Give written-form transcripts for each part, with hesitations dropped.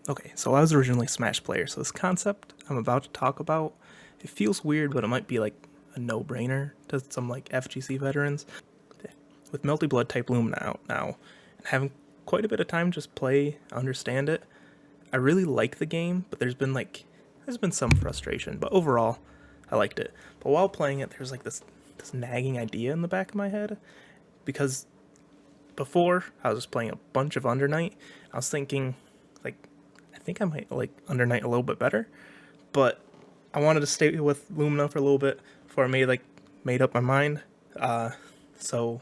Okay, so I was originally Smash player, so this concept I'm about to talk about, it feels weird, but it might be like a no-brainer to some like FGC veterans. With Melty Blood type Lumina out now, and having quite a bit of time to just play, understand it, I really like the game, but there's been some frustration, but overall, I liked it. But while playing it, there's like this nagging idea in the back of my head because before I was just playing a bunch of Under Night. I was thinking, like, I think I might like Under Night a little bit better, but I wanted to stay with Lumina for a little bit before I made up my mind. So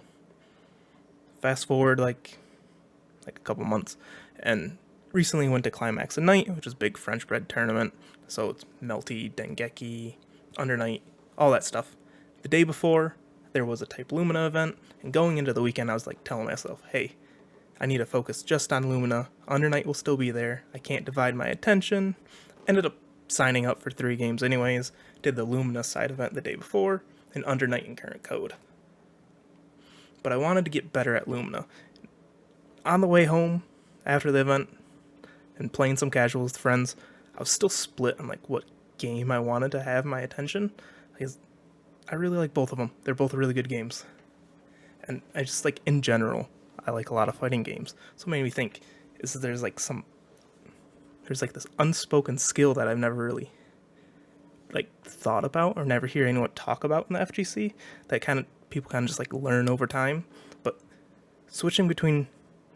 fast forward like a couple months, and recently went to Climax at Night, which is a big French bread tournament. So it's Melty, Dengeki, Under Night, all that stuff. The day before, there was a Type Lumina event, and going into the weekend, I was like telling myself, hey, I need to focus just on Lumina. Under Night will still be there. I can't divide my attention. Ended up signing up for 3 games anyways. Did the Lumina side event the day before, and Under Night in current code. But I wanted to get better at Lumina. On the way home, after the event, and playing some casuals with friends, I was still split on like what game I wanted to have my attention. Because I really like both of them. They're both really good games. And I just like in general, I like a lot of fighting games. So it made me think, is there's like this unspoken skill that I've never really like thought about or never hear anyone talk about in the FGC that people kind of just like learn over time. But switching between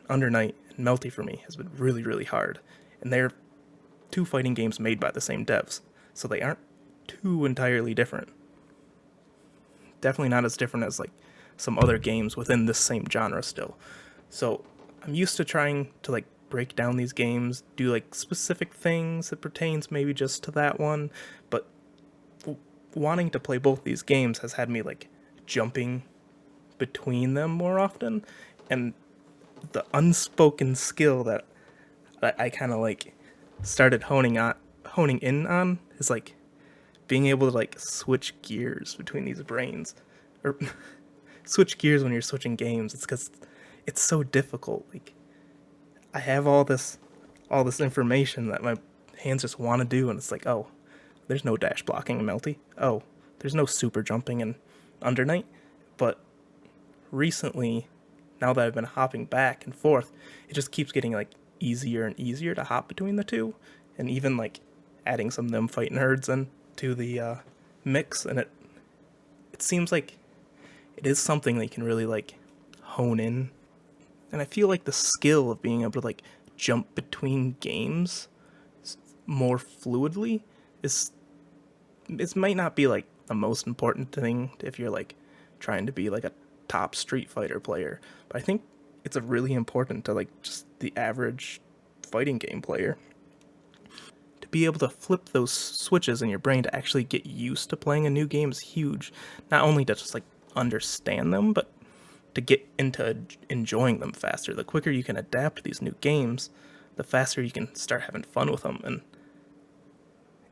Under Night and Melty for me has been really, really hard. And they're 2 fighting games made by the same devs, so they aren't too entirely different. Definitely not as different as like some other games within this same genre still. So I'm used to trying to like break down these games, do like specific things that pertains maybe just to that one, but wanting to play both these games has had me like jumping between them more often, and the unspoken skill that I kind of like started honing in on is like being able to like switch gears between these brains or switch gears when you're switching games. It's because it's so difficult. Like I have all this information that my hands just want to do, and it's like, oh, there's no dash blocking in Melty. Oh, there's no super jumping in Under Night. But recently, now that I've been hopping back and forth, it just keeps getting like easier and easier to hop between the two, and even like adding some of them fight nerds into the mix, and it seems like it is something that you can really like hone in. And I feel like the skill of being able to like jump between games more fluidly is it might not be like the most important thing if you're like trying to be like a top Street Fighter player, but I think it's a really important to like just the average fighting game player to be able to flip those switches in your brain to actually get used to playing a new game is huge. Not only to just like understand them, but to get into enjoying them faster. The quicker you can adapt to these new games, the faster you can start having fun with them. And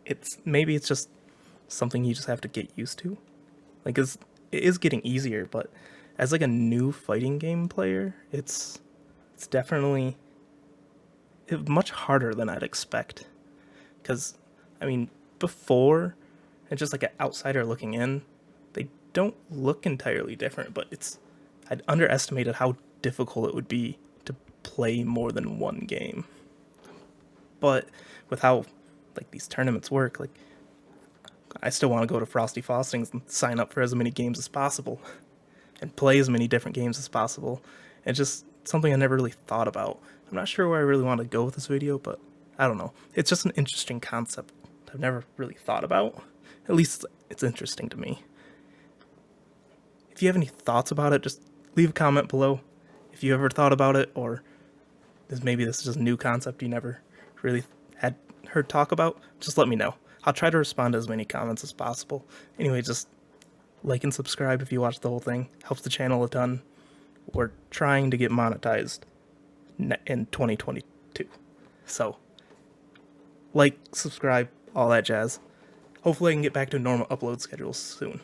it's just something you just have to get used to. Like it is getting easier, but as like a new fighting game player, it's definitely much harder than I'd expect. Because I mean, before, and just like an outsider looking in, they don't look entirely different. But I'd underestimated how difficult it would be to play more than one game. But with how like these tournaments work, like I still want to go to Frosty Fostings and sign up for as many games as possible and play as many different games as possible. It's just something I never really thought about. I'm not sure where I really want to go with this video, but I don't know. It's just an interesting concept I've never really thought about. At least it's interesting to me. If you have any thoughts about it, just leave a comment below. If you ever thought about it, or maybe this is just a new concept you never really had heard talk about, just let me know. I'll try to respond to as many comments as possible. Anyway, just like and subscribe if you watch the whole thing. Helps the channel a ton. We're trying to get monetized in 2022. So, like, subscribe, all that jazz. Hopefully I can get back to a normal upload schedule soon.